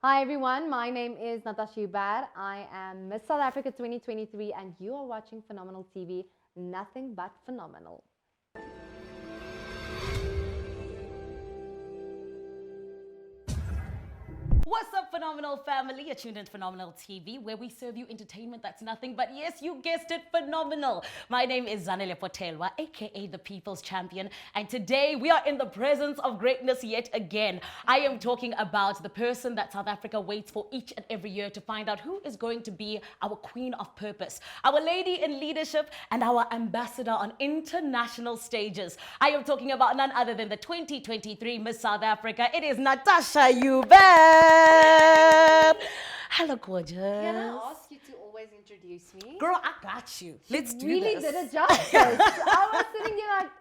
Hi everyone, my name is Natasha Joubert. I am Miss South Africa 2023 and you are watching Phenomenal TV, nothing but phenomenal. What's up, Phenomenal family? You're tuned in to Phenomenal TV, where we serve you entertainment that's nothing but, yes, you guessed it, phenomenal. My name is Zanele Potelwa, aka the People's Champion, and today we are in the presence of greatness yet again. I am talking about the person that South Africa waits for each and every year to find out who is going to be our Queen of Purpose, our lady in leadership, and our ambassador on international stages. I am talking about none other than the 2023 Miss South Africa. It is Natasha Joubert. Hello, gorgeous. Can I ask you to always introduce me? Girl, I got you. Let's do really this. did it justice. I was sitting here like,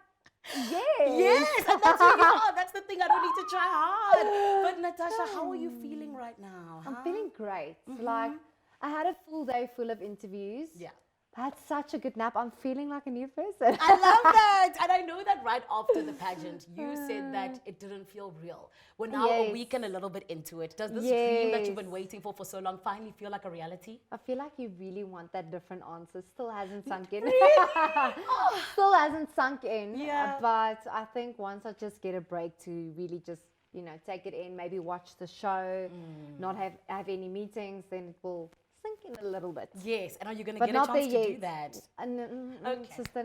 yes. Yes, and that's who you are. That's the thing. I don't need to try hard. But Natasha, how are you feeling right now? I'm feeling great. Like, I had a full day full of interviews. Yeah. I had such a good nap. I'm feeling like a new person. I love that. And I know that right after the pageant, you said that it didn't feel real. We're now a week and a little bit into it. Does this dream that you've been waiting for so long finally feel like a reality? I feel like you really want that different answer. Still hasn't sunk in. Really? Still hasn't sunk in. Yeah. But I think once I just get a break to really just, take it in, maybe watch the show, not have any meetings, then it will sink in a little bit. Yes. And are you going to But get a not chance there to yet. do that? Okay. Sister,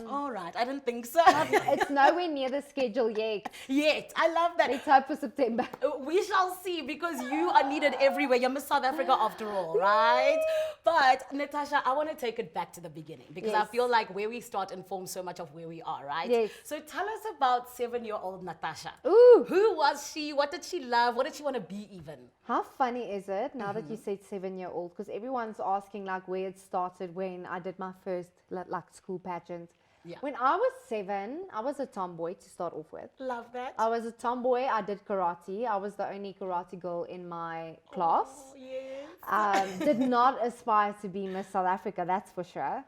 All right. I didn't think so. it's nowhere near the schedule yet. Yet. I love that. Let's hope for September. We shall see, because you are needed everywhere. You're Miss South Africa after all, right? But Natasha, I want to take it back to the beginning, because I feel like where we start informs so much of where we are, right? Yes. So tell us about 7-year-old Natasha. Ooh. Who was she? What did she love? What did she want to be even? How funny is it now that you said 7-year-old? Because everyone's asking like where it started when I did my first like school pageant. Yeah. When I was 7, I was a tomboy to start off with. Love that. I was a tomboy. I did karate. I was the only karate girl in my class. Oh, yes. Did not aspire to be Miss South Africa, that's for sure.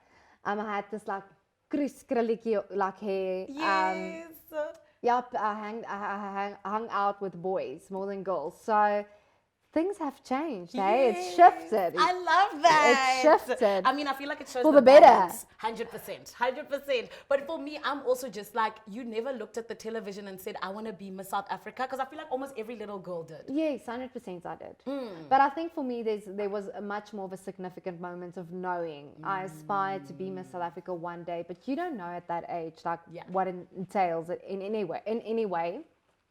I had this like krulletjie like hair. Yes. Yep, I hung out with boys more than girls. So things have changed, hey? It's shifted. I love that. It's shifted. I mean, I feel like it shows For the better. balance. 100%. 100%. But for me, I'm also just like, you never looked at the television and said, I want to be Miss South Africa, because I feel like almost every little girl did. Yes, 100% I did. But I think for me, there was a much more of a significant moment of knowing I aspired to be Miss South Africa one day, but you don't know at that age, like what it entails in any way.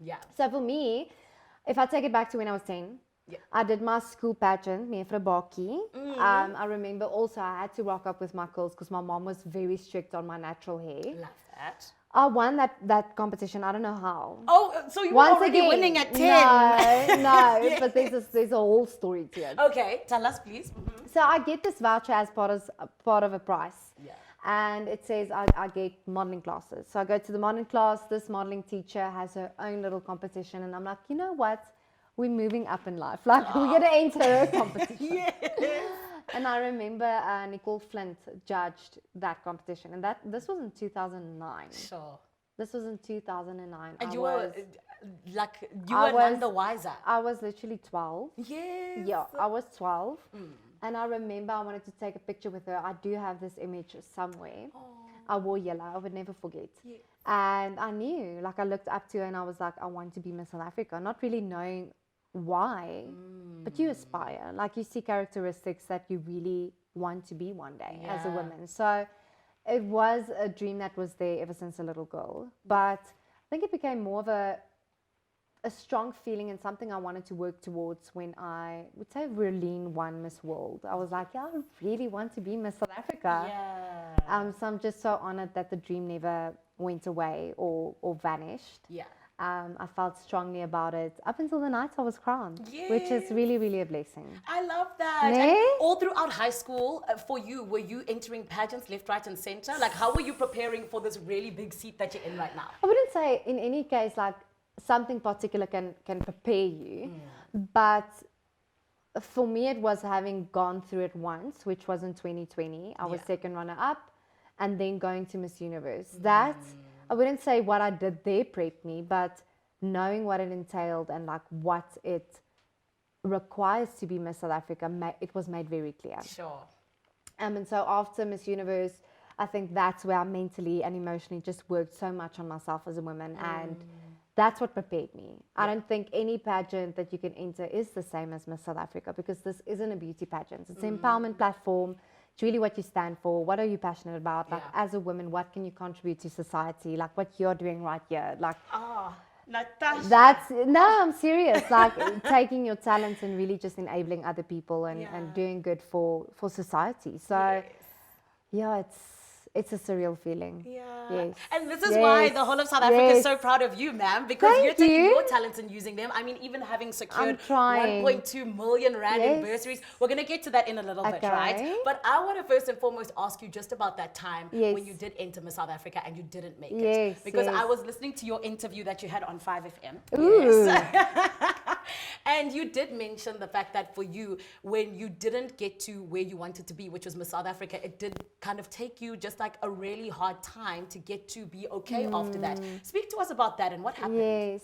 Yeah. So for me, if I take it back to when I was 10, I did my school pageant, Mevrou Baki. I remember also I had to rock up with my curls because my mom was very strict on my natural hair. Love that. I won that competition. I don't know how. Oh, so you were already winning at 10. No, but there's a whole story to it. Okay, tell us, please. So I get this voucher as part of a prize. Yeah. And it says I get modeling classes. So I go to the modeling class. This modeling teacher has her own little competition. And I'm like, you know what? We're moving up in life. Like, we're going to enter a competition. And I remember Nicole Flint judged that competition. And this was in 2009. Sure. This was in 2009. And you were none the wiser. I was literally 12. Yes. Yeah, I was 12. And I remember I wanted to take a picture with her. I do have this image somewhere. I wore yellow. I would never forget. Yeah. And I knew, like, I looked up to her and I was like, I want to be Miss South Africa. Not really knowing why, but you aspire. Like, you see characteristics that you really want to be one day as a woman. So it was a dream that was there ever since a little girl. But I think it became more of a strong feeling and something I wanted to work towards when I would say Berlin won Miss World. I was like, I really want to be Miss South Africa. Yeah. So I'm just so honored that the dream never went away or vanished. Yeah. I felt strongly about it up until the night I was crowned, which is really, really a blessing. I love that. Nee? And all throughout high school, for you, were you entering pageants left, right, and center? Like, how were you preparing for this really big seat that you're in right now? I wouldn't say in any case like something particular can prepare you, but for me it was having gone through it once, which was in 2020. I was second runner-up, and then going to Miss Universe. That I wouldn't say what I did there prepped me, but knowing what it entailed and like what it requires to be Miss South Africa, it was made very clear. Sure. And so after Miss Universe, I think that's where I mentally and emotionally just worked so much on myself as a woman, and that's what prepared me. I don't think any pageant that you can enter is the same as Miss South Africa, because this isn't a beauty pageant. It's an empowerment platform. It's really what you stand for. What are you passionate about? Like, as a woman, what can you contribute to society? Like, what you're doing right here. Like, Natasha. I'm serious. Like, taking your talents and really just enabling other people and doing good for society. So, yeah, it's a surreal feeling. Yeah. Yes. And this is why the whole of South Africa is so proud of you, ma'am, because you're taking your talents and using them. I mean, even having secured 1.2 million rand in bursaries. We're going to get to that in a little bit, right? But I want to first and foremost ask you just about that time when you did enter Miss South Africa and you didn't make it. Because I was listening to your interview that you had on 5FM. Ooh. Yes. And you did mention the fact that for you, when you didn't get to where you wanted to be, which was Miss South Africa, it did kind of take you just like a really hard time to get to be okay after that. Speak to us about that and what happened. Yes.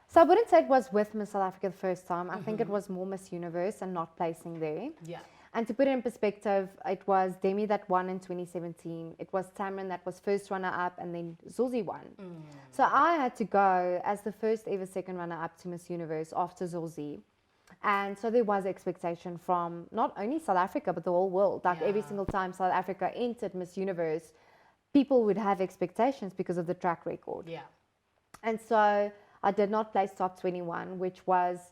So I wouldn't say it was with Miss South Africa the first time. I think it was more Miss Universe and not placing there. Yeah. And to put it in perspective, it was Demi that won in 2017. It was Tamron that was first runner-up, and then Zuzi won. So I had to go as the first ever second runner-up to Miss Universe after Zuzi. And so there was expectation from not only South Africa, but the whole world. Like every single time South Africa entered Miss Universe, people would have expectations because of the track record. Yeah. And so I did not place top 21, which was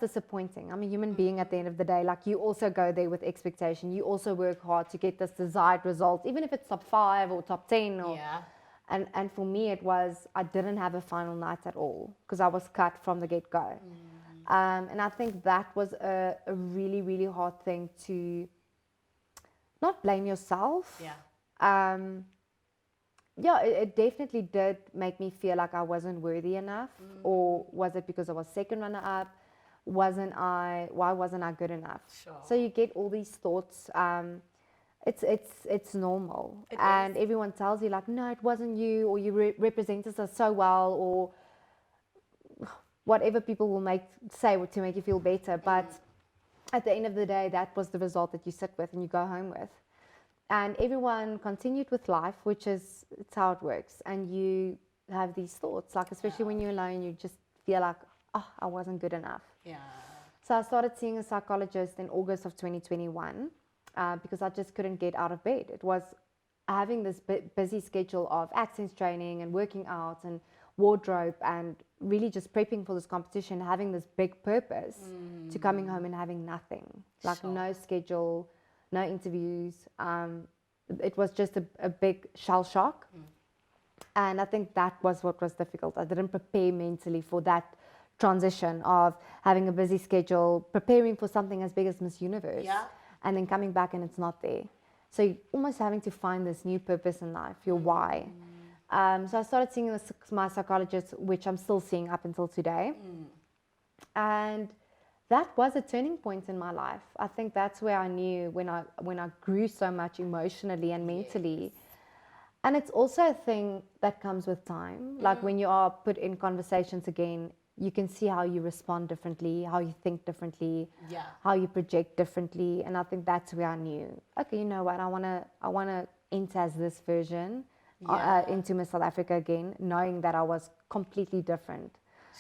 disappointing. I'm a human being at the end of the day. Like, you also go there with expectation. You also work hard to get this desired result, even if it's top 5 or top 10. Or, and for me, it was, I didn't have a final night at all because I was cut from the get-go. And I think that was a really, really hard thing to not blame yourself. It definitely did make me feel like I wasn't worthy enough. Or was it because I was second runner-up? Why wasn't I good enough? So you get all these thoughts. It's normal. And everyone tells you like, no, it wasn't you, or you represented us so well, or whatever people will say to make you feel better. But at the end of the day, that was the result that you sit with and you go home with. And everyone continued with life, it's how it works. And you have these thoughts, like, especially when you're alone, you just feel like, oh, I wasn't good enough. So I started seeing a psychologist in August of 2021 because I just couldn't get out of bed. It was having this busy schedule of accents training and working out and wardrobe and really just prepping for this competition, having this big purpose to coming home and having nothing, like no schedule, no interviews. It was just a big shell shock. And I think that was what was difficult. I didn't prepare mentally for that transition of having a busy schedule, preparing for something as big as Miss Universe, and then coming back and it's not there. So you're almost having to find this new purpose in life, your why. So I started seeing my psychologist, which I'm still seeing up until today. And that was a turning point in my life. I think that's where I knew when I grew so much emotionally and mentally. And it's also a thing that comes with time. Like when you are put in conversations again, you can see how you respond differently, how you think differently, how you project differently. And I think that's where I knew, okay, you know what, I wanna enter as this version into Miss South Africa again, knowing that I was completely different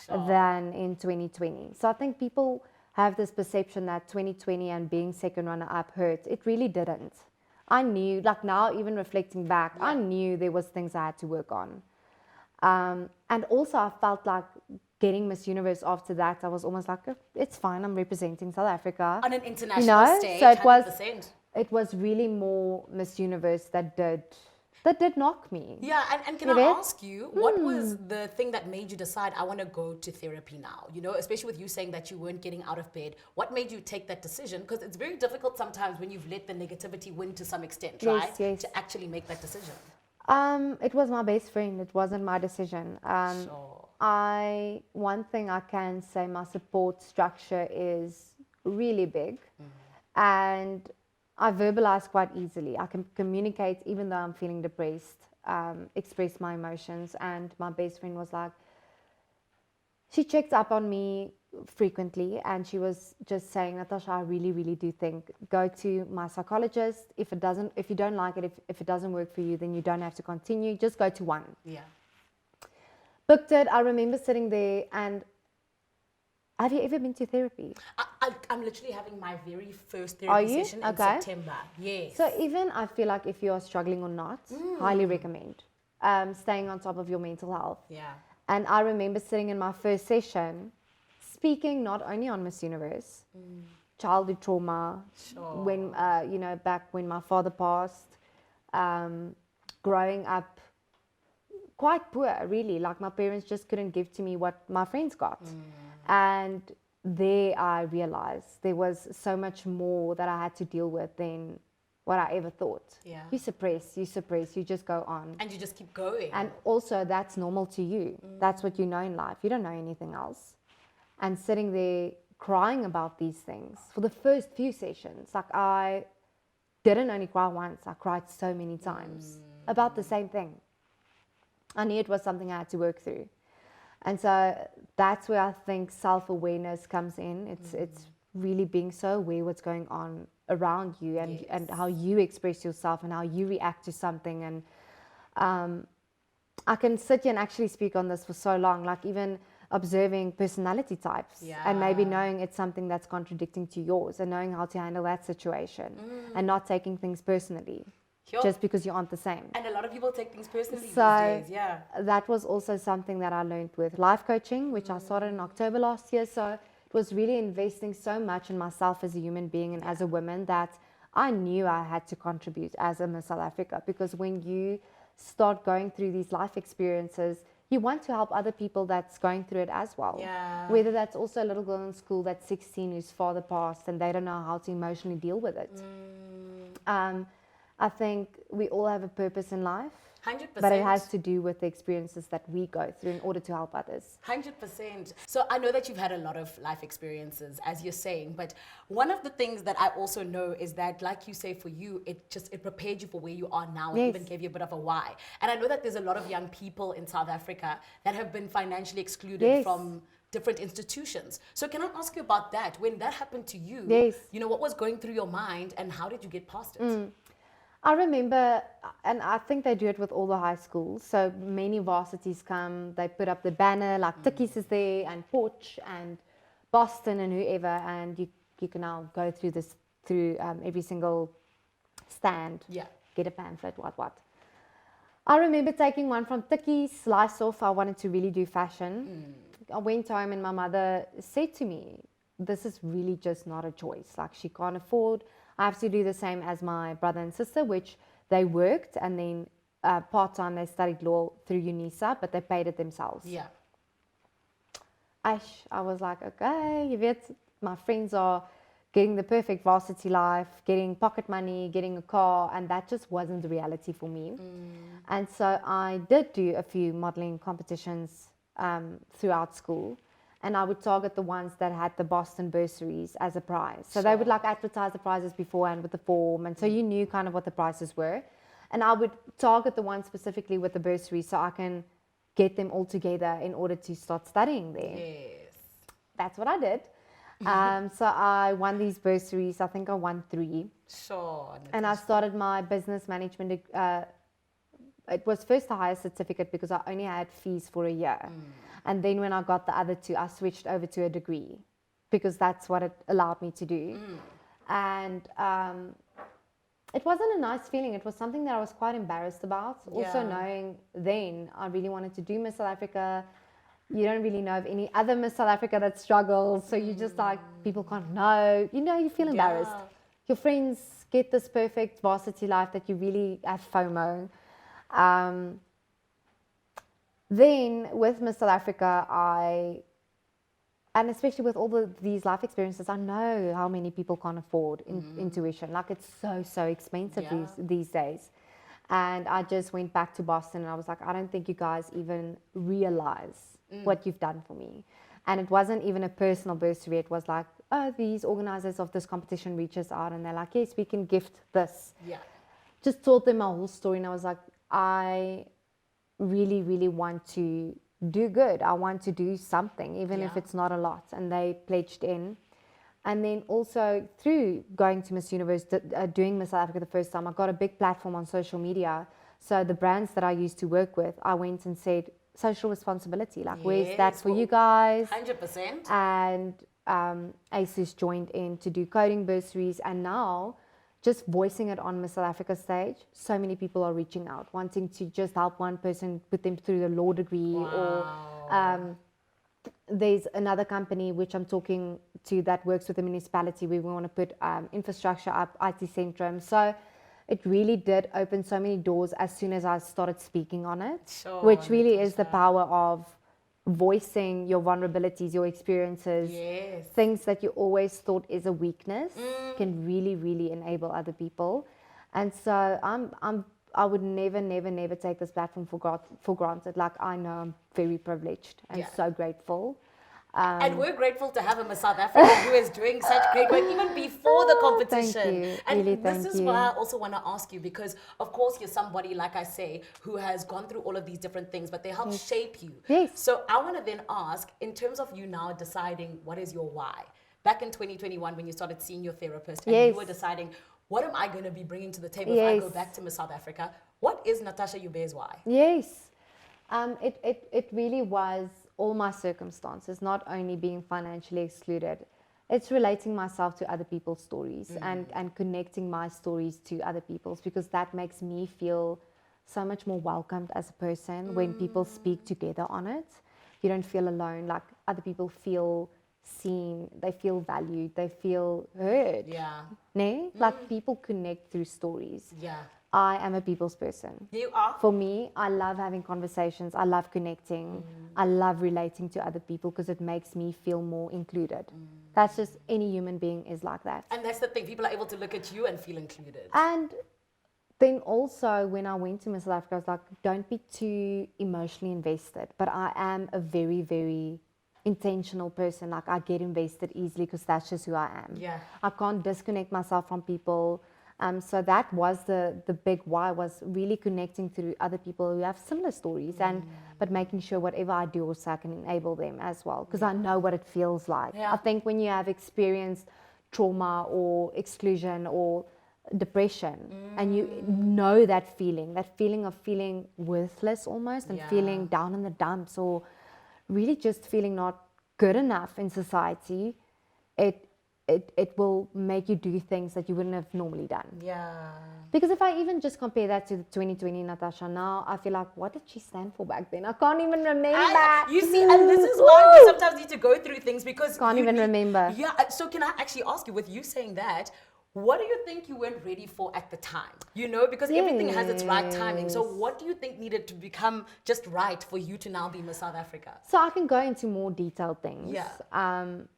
than in 2020. So I think people have this perception that 2020 and being second runner-up hurt. It really didn't. I knew, like now, even reflecting back, I knew there was things I had to work on. And also I felt like getting Miss Universe after that, I was almost like, it's fine, I'm representing South Africa. On an international stage, so 100%. It was really more Miss Universe that did knock me. Yeah, and can I ask you, what was the thing that made you decide, I want to go to therapy now? You know, especially with you saying that you weren't getting out of bed. What made you take that decision? Because it's very difficult sometimes when you've let the negativity win to some extent, right? Yes. To actually make that decision. It was my best friend. It wasn't my decision. One thing I can say, my support structure is really big. And I verbalize quite easily. I can communicate even though I'm feeling depressed, express my emotions. And my best friend was like, she checked up on me frequently, and she was just saying, Natasha, I really, really do think go to my psychologist. If you don't like it, if it doesn't work for you, then you don't have to continue. Just go to one. Yeah. Booked it. I remember sitting there, and have you ever been to therapy? I'm literally having my very first Are therapy you? session in Okay. September. Yes. So even I feel like if you are struggling or not, highly recommend staying on top of your mental health. Yeah. And I remember sitting in my first session, speaking not only on Miss Universe, childhood trauma, Sure. when back when my father passed, growing up quite poor, really. Like my parents just couldn't give to me what my friends got, and there I realized there was so much more that I had to deal with than what I ever thought. Yeah. You suppress, you just go on. And you just keep going. And also, that's normal to you. That's what you know in life. You don't know anything else. And sitting there crying about these things for the first few sessions, like I didn't only cry once, I cried so many times about the same thing. I knew it was something I had to work through. And so that's where I think self-awareness comes in. It's really being so aware what's going on around you, and how you express yourself and how you react to something. And I can sit here and actually speak on this for so long, like even observing personality types and maybe knowing it's something that's contradicting to yours, and knowing how to handle that situation and not taking things personally just because you aren't the same. And a lot of people take things personally these So days. Yeah. that was also something that I learned with life coaching, which I started in October last year. So it was really investing so much in myself as a human being and as a woman that I knew I had to contribute as a Miss South Africa, because when you start going through these life experiences, you want to help other people that's going through it as well. Yeah. Whether that's also a little girl in school that's 16 whose father passed and they don't know how to emotionally deal with it. I think we all have a purpose in life, 100%. but it has to do with the experiences that we go through in order to help others. 100%. So I know that you've had a lot of life experiences, as you're saying, but one of the things that I also know is that, like you say, for you, it prepared you for where you are now, and even gave you a bit of a why. And I know that there's a lot of young people in South Africa that have been financially excluded from different institutions. So can I ask you about that? When that happened to you, you know, what was going through your mind and how did you get past it? I remember, and I think they do it with all the high schools. So many varsities come, they put up the banner, like Tikkies is there, and Porch, and Boston, and whoever, and you can now go through this, through every single stand, get a pamphlet, what. I remember taking one from Tikkies, slice off, I wanted to really do fashion. I went home and my mother said to me, this is really just not a choice. Like, she can't afford. I have to do the same as my brother and sister, which they worked, and then part-time they studied law through UNISA, but they paid it themselves. Yeah. I was like, okay, you weet, my friends are getting the perfect varsity life, getting pocket money, getting a car, and that just wasn't the reality for me. And so I did do a few modeling competitions throughout school. And I would target the ones that had the Boston bursaries as a prize. So they would like advertise the prizes beforehand with the form. And so you knew kind of what the prices were. And I would target the ones specifically with the bursary so I can get them all together in order to start studying there. Yes. That's what I did. So I won these bursaries. I think I won 3. Sure. And I started my business management. It was first a higher certificate because I only had fees for a year. And then when I got the other 2, I switched over to a degree because that's what it allowed me to do. And it wasn't a nice feeling. It was something that I was quite embarrassed about. Also knowing then I really wanted to do Miss South Africa. You don't really know of any other Miss South Africa that struggles. So you just like, people can't know. You know, you feel embarrassed. Your friends get this perfect varsity life that you really have FOMO. Then with Miss South Africa, and especially with all these life experiences, I know how many people can't afford intuition. Like, it's so expensive these days. And I just went back to Boston and I was like, I don't think you guys even realize what you've done for me. And it wasn't even a personal bursary. It was like, oh, these organizers of this competition reaches out and they're like, yes, we can gift this. Just told them my whole story and I was like, I really want to do good. I want to do something, even if Yeah. it's not a lot. And they pledged in. And then also through going to Miss Universe, doing Miss South Africa the first time, I got a big platform on social media. So the brands that I used to work with, I went and said, social responsibility, like where's that for you guys? 100%. And ASUS joined in to do coding bursaries, and now just voicing it on Miss South Africa stage, so many people are reaching out, wanting to just help one person put them through the law degree. Or there's another company which I'm talking to that works with the municipality where we want to put infrastructure up, IT Centrum. So it really did open so many doors as soon as I started speaking on it, Sure, which really is the Natasha. power of voicing your vulnerabilities, your experiences, Yes. things that you always thought is a weakness can really, really enable other people. And so I would never take this platform for granted. Like, I know I'm very privileged and Yeah. so grateful. And we're grateful to have him in South Africa who is doing such great work even before the competition. Thank you. And Really, this thank is you. why I also want to ask you, because of course you're somebody, like I say, who has gone through all of these different things, but they help shape you. Yes. So I want to then ask, in terms of you now deciding what is your why, back in 2021 when you started seeing your therapist and you were deciding, what am I going to be bringing to the table if I go back to Miss South Africa? What is Natasha Joubert's why? Yes. It really was all my circumstances, not only being financially excluded. It's relating myself to other people's stories and connecting my stories to other people's, because that makes me feel so much more welcomed as a person when people speak together on it. You don't feel alone. Like, other people feel seen, they feel valued, they feel heard. Yeah. Ne? Like, people connect through stories. Yeah. I am a people's person. You are? For me, I love having conversations. I love connecting. I love relating to other people because it makes me feel more included. That's just, any human being is like that. And that's the thing, people are able to look at you and feel included. And then also, when I went to Miss South Africa, I was like, don't be too emotionally invested. But I am a very, very intentional person. Like, I get invested easily because that's just who I am. Yeah. I can't disconnect myself from people. So that was the big why, was really connecting to other people who have similar stories, but making sure whatever I do also I can enable them as well, because I know what it feels like. Yeah. I think when you have experienced trauma or exclusion or depression and you know that feeling of feeling worthless almost, and feeling down in the dumps, or really just feeling not good enough in society, it will make you do things that you wouldn't have normally done. Yeah. Because if I even just compare that to the 2020 Natasha now, I feel like, what did she stand for back then? I can't even remember. You see, and this is why we sometimes need to go through things, because Can't even remember. Yeah. So can I actually ask you, with you saying that, what do you think you weren't ready for at the time? You know, because everything has its right timing. So what do you think needed to become just right for you to now be Miss South Africa? So I can go into more detailed things. Yeah.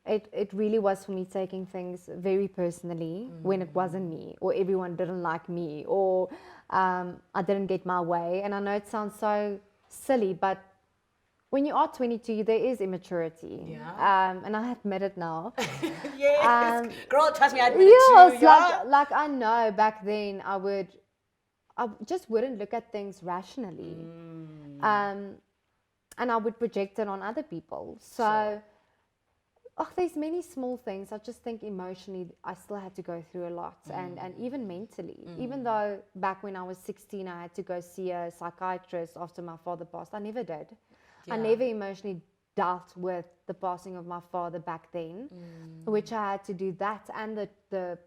It really was for me taking things very personally when it wasn't me, or everyone didn't like me, or I didn't get my way. And I know it sounds so silly, but when you are 22, there is immaturity. Yeah. And I admit it now. Yes. Girl, trust me, I admit it too. Yeah. Like I know back then I just wouldn't look at things rationally. And I would project it on other people. So, there's many small things. I just think emotionally, I still had to go through a lot, and even mentally. Even though back when I was 16, I had to go see a psychiatrist after my father passed, I never did. I never emotionally dealt with the passing of my father back then, which I had to do that and the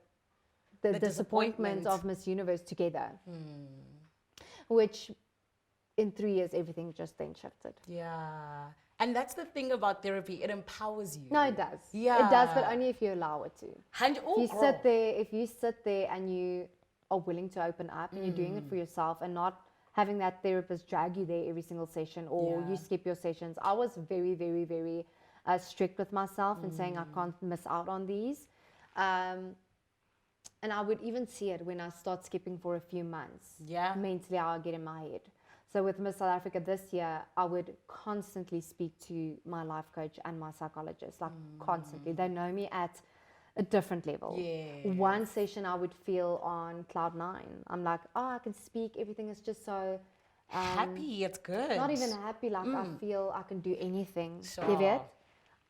disappointment of Miss Universe together, which in 3 years, everything just then shifted. Yeah. And that's the thing about therapy. It empowers you. No, it does. Yeah. It does, but only if you allow it to. If you sit there and you are willing to open up and you're doing it for yourself and not having that therapist drag you there every single session, or you skip your sessions. I was very, very, very strict with myself and saying I can't miss out on these. And I would even see it when I start skipping for a few months. Yeah. Mentally, I'll get in my head. So with Miss South Africa this year, I would constantly speak to my life coach and my psychologist, like constantly. They know me at a different level. Yes. One session I would feel on cloud 9. I'm like, I can speak. Everything is just so Happy, it's good. Not even happy, like I feel I can do anything. Sure. Give it.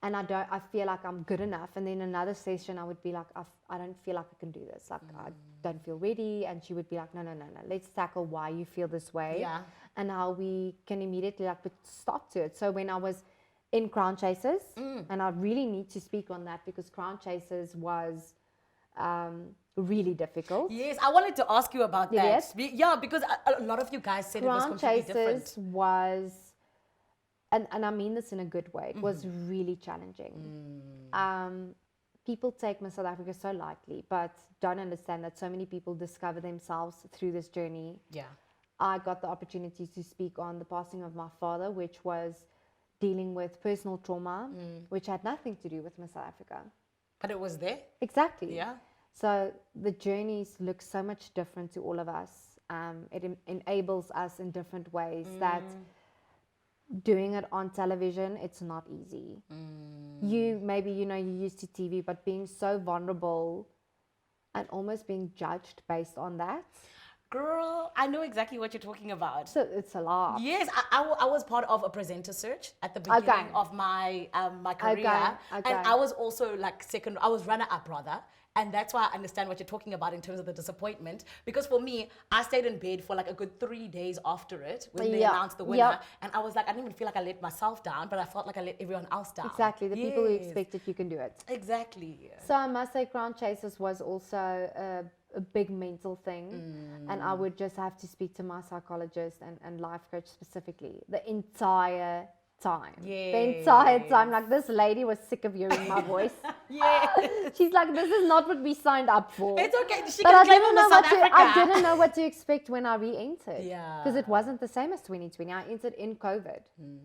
And I feel like I'm good enough. And then another session, I would be like, I don't feel like I can do this. Like, I don't feel ready. And she would be like, no. Let's tackle why you feel this way. Yeah. And how we can immediately like put stop to it. So when I was in Crown Chasers, and I really need to speak on that because Crown Chasers was really difficult. Yes, I wanted to ask you about that. Yes. Yeah, because a lot of you guys said it was Crown completely Chasers different. was, and I mean this in a good way, it was really challenging. People take Miss South Africa so lightly, but don't understand that so many people discover themselves through this journey. Yeah. I got the opportunity to speak on the passing of my father, which was dealing with personal trauma, which had nothing to do with Miss South Africa. But it was there. Exactly. Yeah. So the journeys look so much different to all of us. It enables us in different ways that doing it on television, it's not easy. You maybe, you're used to TV, but being so vulnerable and almost being judged based on that. Girl, I know exactly what you're talking about. So it's a lot. Yes, I was part of a presenter search at the beginning of my my career, and I was also like second. I was runner-up rather, and that's why I understand what you're talking about in terms of the disappointment. Because for me, I stayed in bed for like a good 3 days after it when they announced the winner, and I was like, I didn't even feel like I let myself down, but I felt like I let everyone else down. Exactly, the people who expected you can do it. Exactly. So I must say, Crown Chasers was also a big mental thing, and I would just have to speak to my psychologist and life coach specifically the entire time. The entire time, like this lady was sick of hearing my voice. She's like, this is not what we signed up for. It's okay. But I didn't know what to expect when I re-entered. Yeah. Because it wasn't the same as 2020. I entered in COVID.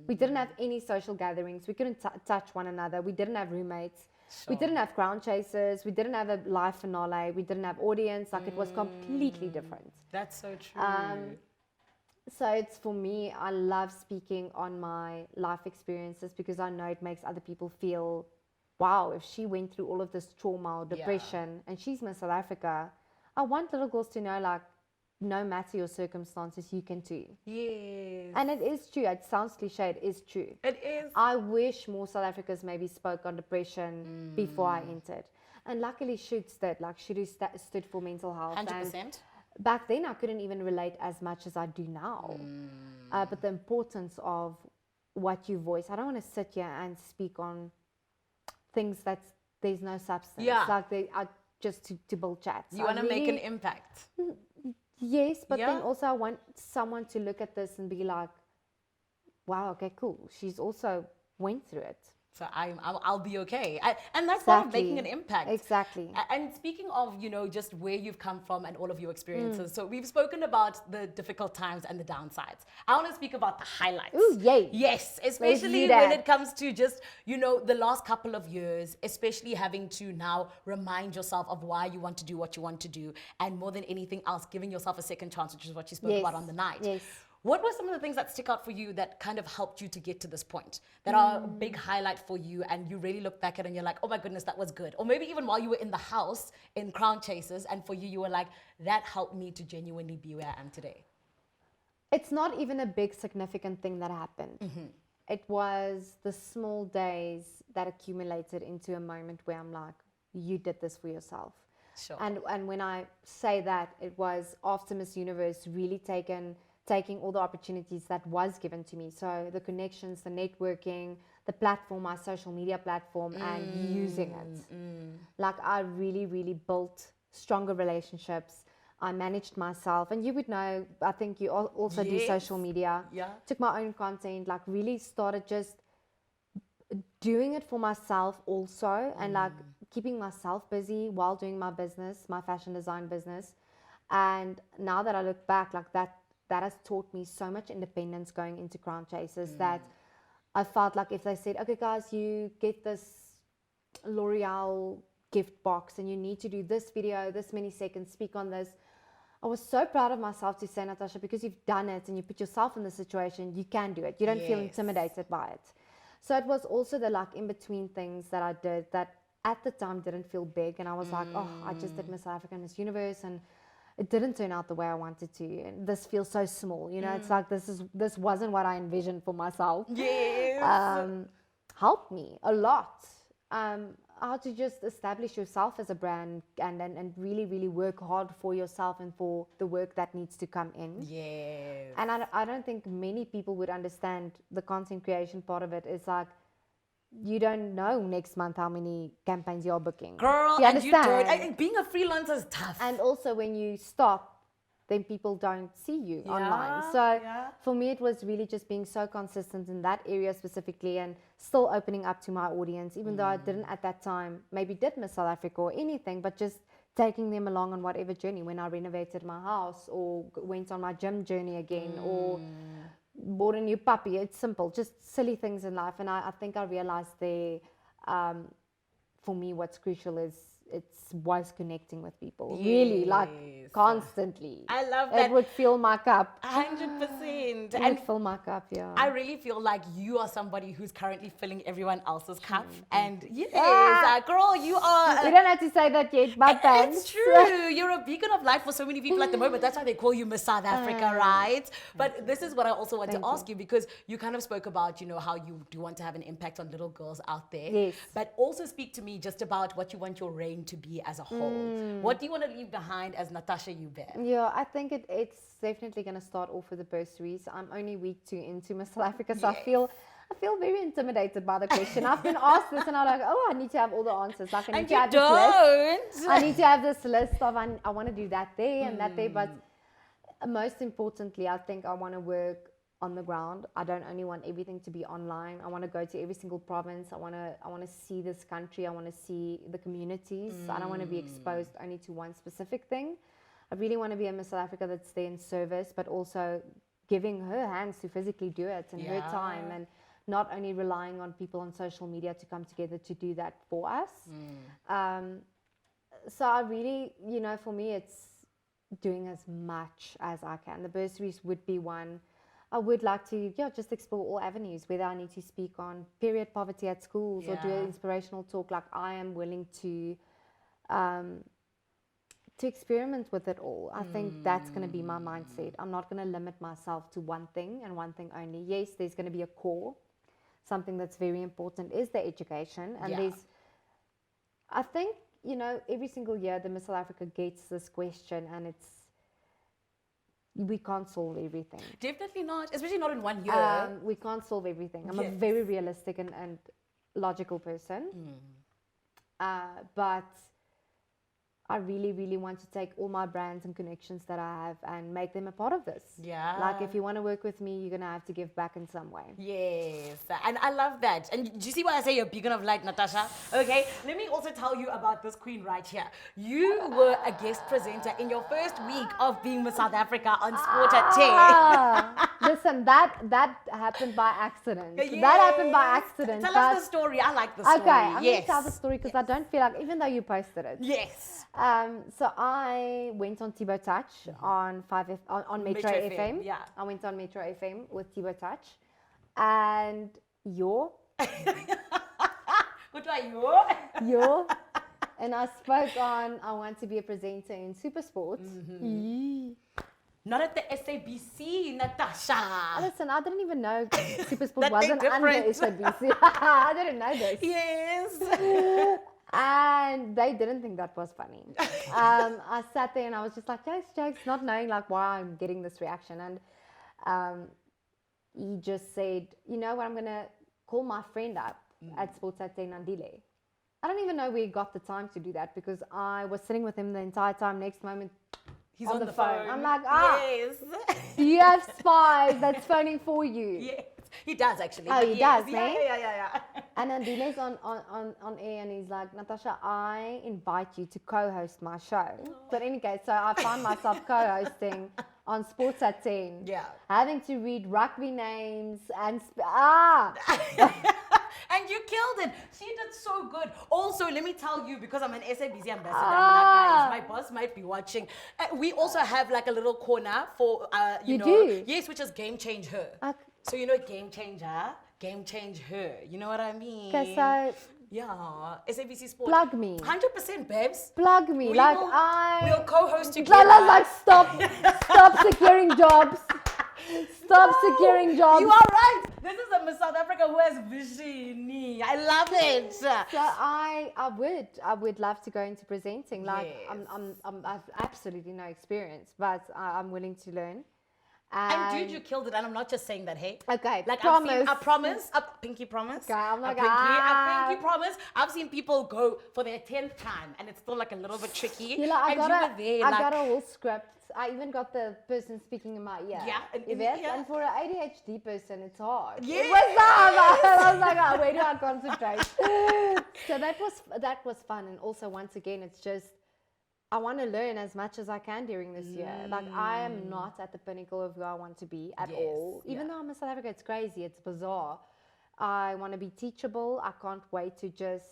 We didn't have any social gatherings. We couldn't touch one another. We didn't have roommates. We didn't have Crown Chasers. We didn't have a live finale. We didn't have audience. Like, it was completely different. That's so true. So it's, for me, I love speaking on my life experiences because I know it makes other people feel, wow, if she went through all of this trauma or depression and she's Miss South Africa, I want little girls to know, like, no matter your circumstances, you can too. Yes. And it is true. It sounds cliche. It is true. It is. I wish more South Africans maybe spoke on depression before I entered. And luckily, Shoots did. Like, Shoots stood for mental health. 100%. And back then, I couldn't even relate as much as I do now. But the importance of what you voice. I don't want to sit here and speak on things there's no substance. Yeah. Like, they are just to build chats. You want to make an impact. Yes, but then also I want someone to look at this and be like, wow, okay, cool. She's also went through it. So I'll be okay. And that's part of making an impact. Exactly. And speaking of, just where you've come from and all of your experiences. So we've spoken about the difficult times and the downsides. I want to speak about the highlights. Ooh, yay. Yes, especially when it comes to just, the last couple of years, especially having to now remind yourself of why you want to do what you want to do. And more than anything else, giving yourself a second chance, which is what you spoke about on the night. Yes. What were some of the things that stick out for you that kind of helped you to get to this point, that are a big highlight for you, and you really look back at it and you're like, oh my goodness, that was good? Or maybe even while you were in the house in Crown Chasers, and for you, you were like, that helped me to genuinely be where I am today. It's not even a big significant thing that happened. It was the small days that accumulated into a moment where I'm like, you did this for yourself. Sure. And when I say that, it was after Miss Universe really taking all the opportunities that was given to me. So the connections, the networking, the platform, my social media platform, and using it. Like, I really, really built stronger relationships. I managed myself. And you would know, I think you also do social media. Yeah. Took my own content, like really started just doing it for myself also, and like keeping myself busy while doing my business, my fashion design business. And now that I look back, like that has taught me so much independence going into Crown Chasers, that I felt like if they said, okay guys, you get this L'Oreal gift box and you need to do this video, this many seconds, speak on this, I was so proud of myself to say, Natasha, because you've done it and you put yourself in the situation, you can do it. You don't feel intimidated by it. So it was also the like in between things that I did that at the time didn't feel big, and I was like, oh, I just did Miss Africa and Miss Universe, and it didn't turn out the way I wanted to. And this feels so small, you know. It's like this wasn't what I envisioned for myself. Yes. Helped me a lot. How to just establish yourself as a brand and really, really work hard for yourself and for the work that needs to come in. Yes. And I don't think many people would understand the content creation part of it. It's like, you don't know next month how many campaigns you're booking. Girl, you and you understand? don't. And being a freelancer is tough. And also when you stop, then people don't see you online. So for me, it was really just being so consistent in that area specifically and still opening up to my audience, even though I didn't at that time maybe did Miss South Africa or anything, but just taking them along on whatever journey. When I renovated my house or went on my gym journey again or bought a new puppy. It's simple, just silly things in life. And I think I realized there, for me, what's crucial is was connecting with people. Really, like constantly. I love that. It would fill my cup. 100%. It would fill my cup, yeah. I really feel like you are somebody who's currently filling everyone else's cup. And yes, girl, you are. We don't have to say that yet, but thanks. It's true. You're a beacon of light for so many people at the moment. That's why they call you Miss South Africa, right? But this is what I also want to ask you, because you kind of spoke about, you know, how you do want to have an impact on little girls out there. Yes. But also speak to me just about what you want your reign to be as a whole. What do you want to leave behind as Natasha Joubert? Yeah, I think it's definitely going to start off with the bursaries. I'm only week 2 into Miss South Africa, so I feel very intimidated by the question. I've been asked this and I'm like, oh, I need to have all the answers. Like, I need to have this list. I need to have this list of, I want to do that there and that there. But most importantly, I think I want to work on the ground. I don't only want everything to be online. I want to go to every single province. I want to see this country. I want to see the communities. I don't want to be exposed only to one specific thing. I really want to be a Miss South Africa that's there in service, but also giving her hands to physically do it and her time, and not only relying on people on social media to come together to do that for us. So I really, you know, for me, it's doing as much as I can. The bursaries would be one. I would like to, just explore all avenues, whether I need to speak on period poverty at schools or do an inspirational talk. Like, I am willing to experiment with it all. I think that's going to be my mindset. I'm not going to limit myself to one thing and one thing only. Yes, there's going to be a core. Something that's very important is the education. And there's, I think, you know, every single year the Miss South Africa gets this question, and we can't solve everything. Definitely not, especially not in 1 year. We can't solve everything. I'm a very realistic and logical person. But I really, really want to take all my brands and connections that I have and make them a part of this. Yeah. Like, if you want to work with me, you're going to have to give back in some way. Yes. And I love that. And do you see why I say you're a beacon of light, Natasha? Okay. Let me also tell you about this queen right here. You were a guest presenter in your first week of being Miss South Africa on Sport at 10. Listen, that happened by accident. That happened by accident. Tell us the story. I like the story. Okay, I'm going to tell the story because I don't feel like, even though you posted it. Yes. So I went on Thibaut Touch on Metro FM. Yeah. I went on Metro FM with Thibaut Touch, and your and I spoke on I want to be a presenter in Super Sports. Not at the SABC, Natasha. Listen, I didn't even know Super Sports wasn't under SABC. I didn't know this. Yes. And they didn't think that was funny. I sat there and I was just like, jokes, not knowing like why I'm getting this reaction. And he just said, you know what, I'm going to call my friend up at Sports at Zanele. I don't even know where he got the time to do that, because I was sitting with him the entire time. Next moment, he's on the phone. I'm like, yes. You have spies that's phoning for you. Yes. He does, actually. Oh, he does, man. Yeah. And then Dine's on air, and he's like, Natasha, I invite you to co-host my show. But in any case, so I found myself co-hosting on Sports at 10. Yeah. Having to read rugby names and... And you killed it. She did so good. Also, let me tell you, because I'm an SABC ambassador, guys, my boss might be watching. We also have like a little corner for, you know. Do? Yes, which is Game Change Her. Okay. So, you know, Game Changer, Game Change Her. You know what I mean? Okay, so Yeah, SABC Sport. Plug me. 100%, babes. Plug me. We'll co-host together. Lala's like, stop securing jobs. Stop securing jobs. You are right. This is a Miss South Africa who has vision. I love it. So I would love to go into presenting. Like Yes. I've absolutely no experience, but I'm willing to learn. And dude, you killed it. And I'm not just saying that, hey. Okay, Like promise. I promise, a pinky promise. Okay, I'm like, a pinky promise. I've seen people go for their 10th time and it's still like a little bit tricky. You know, I and got you were there, like, got a whole script. I even got the person speaking in my ear. Yeah, And for an ADHD person, it's hard. Yes. What's up? I was like, oh, where do I concentrate? So that was fun. And also, once again, it's just, I want to learn as much as I can during this year. Like, I am not at the pinnacle of who I want to be at all. Even though I'm in South Africa, it's crazy, it's bizarre. I want to be teachable. I can't wait to just,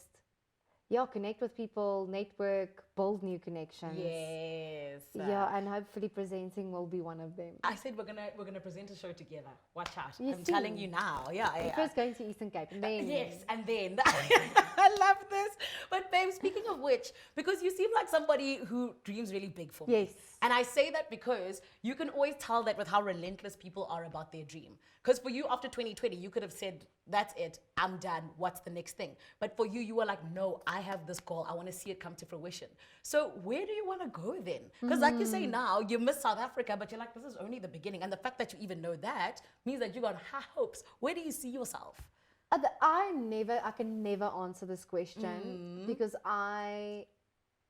connect with people, network, build new connections. Yes. Yeah, and hopefully presenting will be one of them. I said we're gonna present a show together. Watch out. You I'm see? telling you now. Yeah. First going to Eastern Cape and then... Yes, and then I love this. But babe, speaking of which, because you seem like somebody who dreams really big for me. Yes. And I say that because you can always tell that with how relentless people are about their dream. Because for you, after 2020, you could have said, that's it, I'm done, what's the next thing? But for you were like, no, I have this goal, I want to see it come to fruition. So where do you want to go then? Because like you say now, you miss South Africa, but you're like, this is only the beginning. And the fact that you even know that means that you got high hopes. Where do you see yourself? I can never answer this question because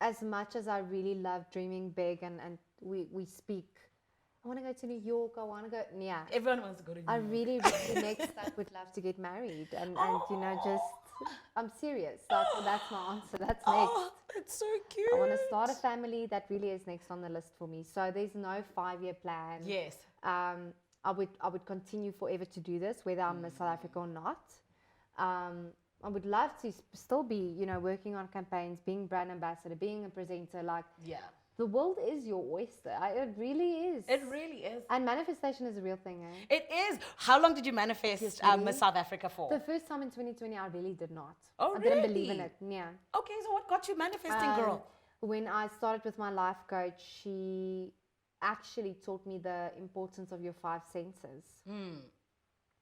as much as I really love dreaming big and we speak, I want to go to New York, I want to go, Everyone wants to go to New York. I really next step would love to get married and I'm serious. That's my answer. That's next. Oh, that's so cute. I want to start a family. That really is next on the list for me. So there's no 5-year plan. Yes. I would continue forever to do this, whether I'm Miss South Africa or not. I would love to still be, working on campaigns, being brand ambassador, being a presenter. The world is your oyster. It really is. It really is. And manifestation is a real thing, eh? It is. How long did you manifest Miss South Africa for? The first time in 2020, I really did not. Oh, I didn't believe in it. Yeah. Okay, so what got you manifesting, girl? When I started with my life coach, she actually taught me the importance of your 5 senses.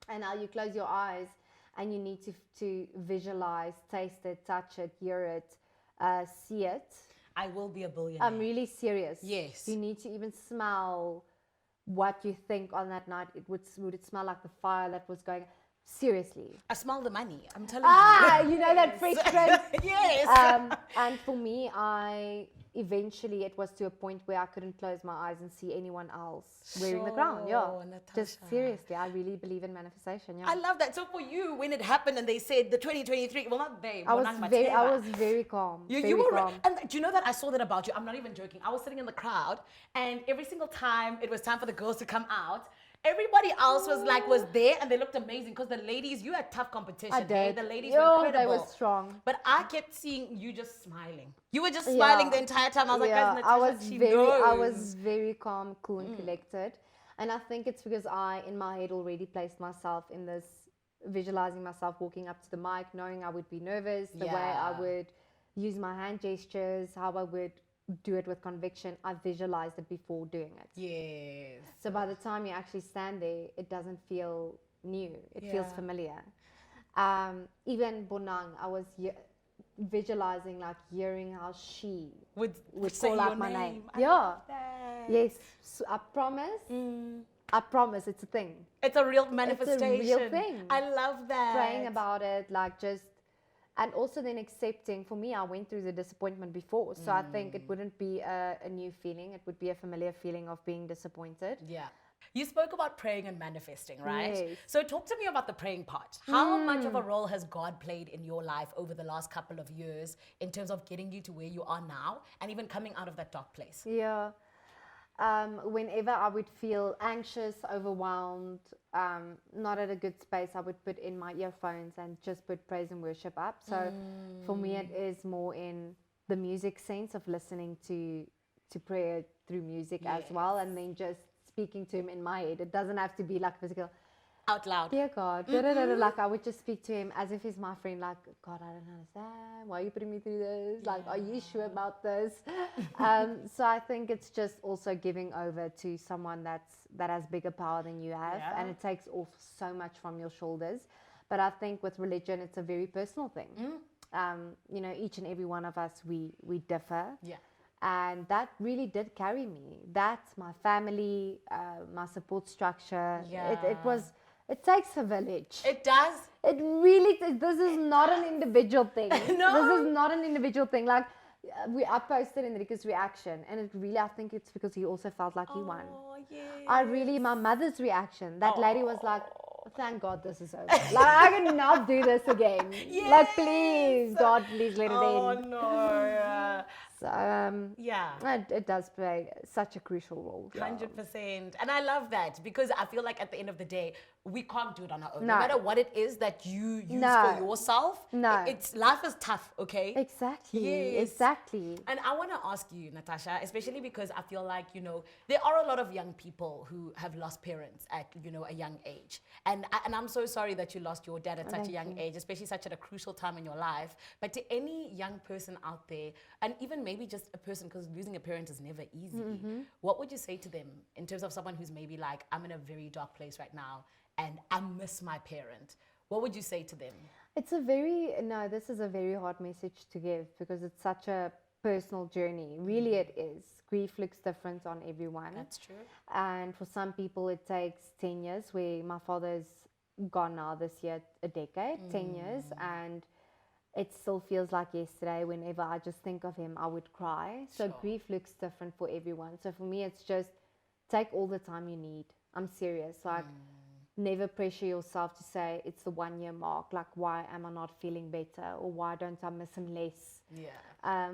And how you close your eyes and you need to visualize, taste it, touch it, hear it, see it. I will be a billionaire. I'm really serious. Yes. You need to even smell what you think on that night. Would it smell like the fire that was going? Seriously. I smell the money. I'm telling you. You know that fresh drink? Yes. And for me, eventually it was to a point where I couldn't close my eyes and see anyone else wearing the crown. Yeah. Natasha. Just seriously, I really believe in manifestation. Yeah. I love that. So for you, when it happened and they said the 2023, well, not they. I was very calm. You were calm. And do you know that I saw that about you? I'm not even joking. I was sitting in the crowd, and every single time it was time for the girls to come out, everybody else was there, and they looked amazing because the ladies, you had tough competition. I did. The ladies were incredible. They were strong. But I kept seeing you just smiling. You were just smiling the entire time. I was like, guys, Natasha, I was very calm, cool, and collected. And I think it's because I, in my head, already placed myself in this, visualizing myself walking up to the mic, knowing I would be nervous, the way I would use my hand gestures, how I would do it with conviction. I visualized it before doing it. Yes. So by the time you actually stand there, it doesn't feel new. It feels familiar. Even Bonang, I was visualizing, like hearing how she would call out my name. Yes. So I promise it's a thing. It's a real manifestation. It's a real thing. I love that. Praying about it, and also then accepting. For me, I went through the disappointment before, so I think it wouldn't be a new feeling. It would be a familiar feeling of being disappointed. Yeah. You spoke about praying and manifesting, right? Yes. So talk to me about the praying part. How much of a role has God played in your life over the last couple of years in terms of getting you to where you are now and even coming out of that dark place? Yeah. Whenever I would feel anxious, overwhelmed, not at a good space, I would put in my earphones and just put praise and worship up. So for me, it is more in the music sense of listening to prayer through music as well, and then just speaking to him in my head. It doesn't have to be like physical. out loud. Dear God, like I would just speak to him as if he's my friend. Like, God, I don't understand. Why are you putting me through this? Like, are you sure about this? So I think it's just also giving over to someone that has bigger power than you have, and it takes off so much from your shoulders. But I think with religion, it's a very personal thing. You know, each and every one of us, we differ. Yeah. And that really did carry me. That's my family, my support structure. Yeah. It takes a village. It does. It really, this is not an individual thing. No. This is not an individual thing. Like, I posted Enrique's reaction, and it really, I think it's because he also felt like he won. Yes. My mother's reaction, that lady was like, thank God this is over. Like, I cannot do this again. Yes. Like, please, God, please let it end. Oh, no. So, Yeah. it does play such a crucial role. 100%. And I love that because I feel like at the end of the day, we can't do it on our own. No. No matter what it is that you use No. for yourself, No. it's life is tough, okay? Exactly. Yes. Exactly. And I want to ask you, Natasha, especially because I feel like, you know, there are a lot of young people who have lost parents at, you know, a young age. And I'm so sorry that you lost your dad at such a young age, especially such at a crucial time in your life. But to any young person out there, and even maybe just a person, because losing a parent is never easy, what would you say to them in terms of someone who's maybe like, I'm in a very dark place right now and I miss my parent? What would you say to them? This is a very hard message to give because it's such a personal journey. Really, it is. Grief looks different on everyone. That's true. And for some people, it takes 10 years, where my father's gone now this year, a decade, 10 years. And it still feels like yesterday. Whenever I just think of him, I would cry. So grief looks different for everyone. So for me, it's just take all the time you need. I'm serious. Like, never pressure yourself to say it's the 1 year mark. Like, why am I not feeling better? Or why don't I miss him less? Yeah.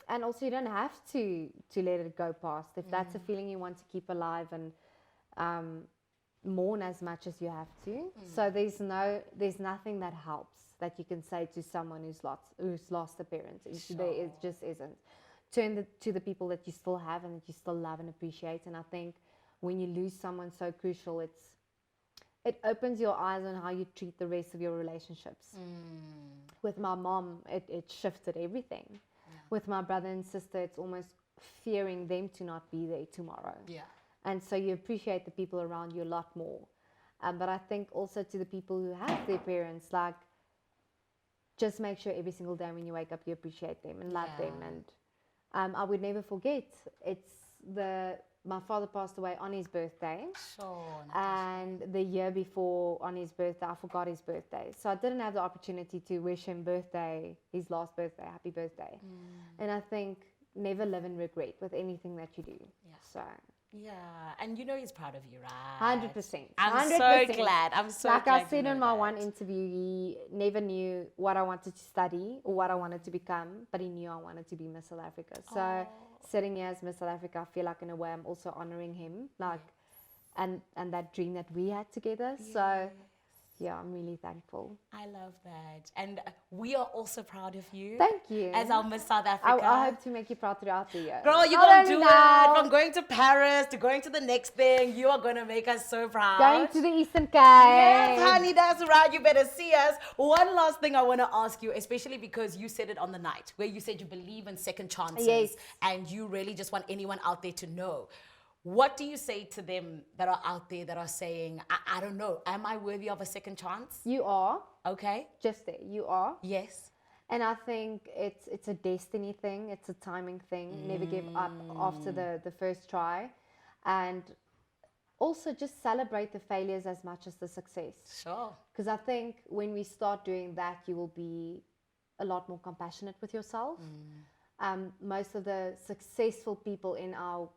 And also, you don't have to let it go past. If that's a feeling you want to keep alive and mourn as much as you have to. So there's nothing that helps that you can say to someone who's lost a parent. It just isn't. Turn to the people that you still have and that you still love and appreciate. And I think when you lose someone so crucial, it opens your eyes on how you treat the rest of your relationships. With my mom, it shifted everything. With my brother and sister, it's almost fearing them to not be there tomorrow. Yeah. And so you appreciate the people around you a lot more. But I think also to the people who have their parents, like, just make sure every single day when you wake up, you appreciate them and love them. And I would never forget, my father passed away on his birthday. And the year before on his birthday, I forgot his birthday. So I didn't have the opportunity to wish him his last birthday, happy birthday. And I think never live in regret with anything that you do. So. Yeah, and you know he's proud of you, right? 100%. I'm so glad. I'm so glad. Like I said in my one interview, he never knew what I wanted to study or what I wanted to become, but he knew I wanted to be Miss South Africa. So sitting here as Miss South Africa, I feel like in a way I'm also honoring him, like, and that dream that we had together. So yeah, I'm really thankful. I love that. And we are also proud of you. Thank you. As our Miss South Africa. I hope to make you proud throughout the year. Girl, you're going to do it. From going to Paris to going to the next thing, you are going to make us so proud. Going to the Eastern Cape. Yes, honey, that's right. You better see us. One last thing I want to ask you, especially because you said it on the night, where you said you believe in second chances. Yes. And you really just want anyone out there to know. What do you say to them that are out there that are saying, I don't know, am I worthy of a second chance? You are. Okay. Just there. You are. Yes. And I think it's a destiny thing. It's a timing thing. Never give up after the first try. And also just celebrate the failures as much as the success. Sure. Because I think when we start doing that, you will be a lot more compassionate with yourself. Most of the successful people in our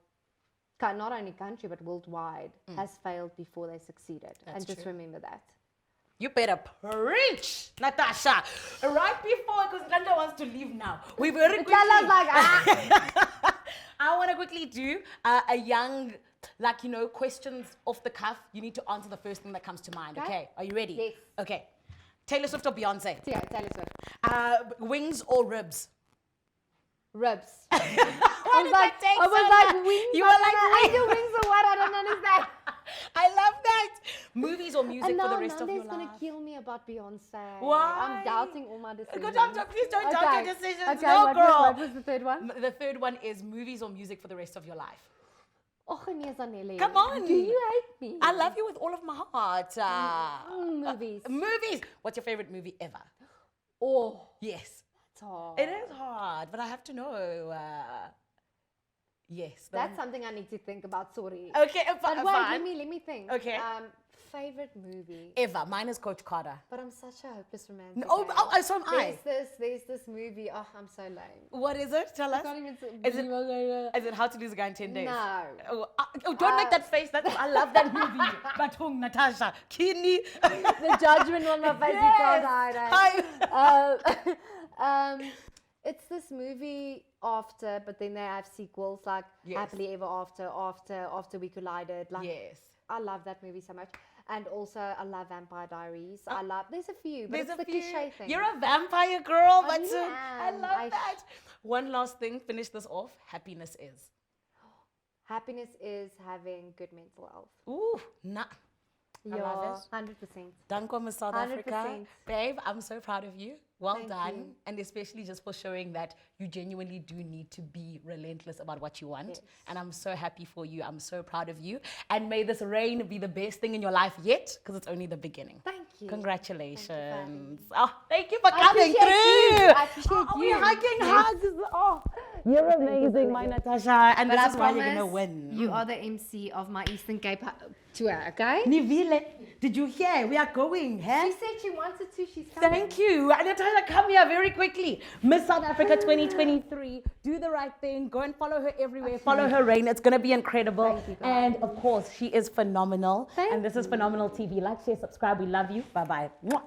not only country but worldwide has failed before they succeeded. That's and just true. remember that. You better preach, Natasha. Right before, because Glenda wants to leave now. We very quickly. Tell us like, I want to quickly do a young, like, you know, questions off the cuff. You need to answer the first thing that comes to mind. Okay? Are you ready? Yes. Okay. Taylor Swift or Beyonce? Yeah, Taylor Swift. Wings or ribs? Ribs. Why did that take I was so like, long? wings? You were like, I do wings or what? I don't understand. I love that. Movies or music And for now the rest of your Nande's life. gonna kill me about Beyonce. Why? I'm doubting all my decisions. Good job, please don't doubt your decisions. Okay, No, what girl. what was the third one? The third one is movies or music for the rest of your life. Oh, nee, Zanele. Come on. Do you hate me? I love you with all of my heart. Movies. Movies. What's your favorite movie ever? Oh, Yes. that's hard. It is hard, but I have to know. Yes. That's something I need to think about. Sorry. Okay, But wait, fine. let me think. Okay. Favorite movie. Ever. Mine is Coach Carter. But I'm such a hopeless romantic. So am I. There's this movie. Oh, I'm so lame. What is it? Tell us. I can't even say. Is it How to Lose a Guy in 10 Days? No. Don't make that face. I love that movie. Batung, Natasha, Kidney. The judgment on my face. You can't hide it. It's this movie after, but then they have sequels like Happily Ever After We Collided. Like, Yes. I love that movie so much. And also, I love Vampire Diaries. There's a few, but There's it's a the few. cliche thing. You're a vampire girl, but am. I love that. One last thing, finish this off. Happiness is. Happiness is having good mental health. Ooh, nah. I love it. 100%. Danko, Miss South Africa. 100%. Babe, I'm so proud of you. Well Thank done. you. And especially just for showing that you genuinely do need to be relentless about what you want. Yes. And I'm so happy for you. I'm so proud of you. And may this reign be the best thing in your life yet, because it's only the beginning. Thank you. Congratulations. Thank you for I coming appreciate through. you. I appreciate you. We're hugging hugs. Oh, you're amazing, my Natasha. And But this I is why you're going to promise win. You are the MC of my Eastern Cape tour, okay? Nivile, did you hear? We are going, huh? She said she wanted to. She's coming. Thank you. Natasha, come here very quickly. Miss South Africa 2023. Do the right thing. Go and follow her everywhere. Follow her reign. It's going to be incredible. Thank you, guys. And of course, she is phenomenal. Thank and this is Phenomenal TV. Like, share, subscribe. We love you. Bye-bye. Mwah.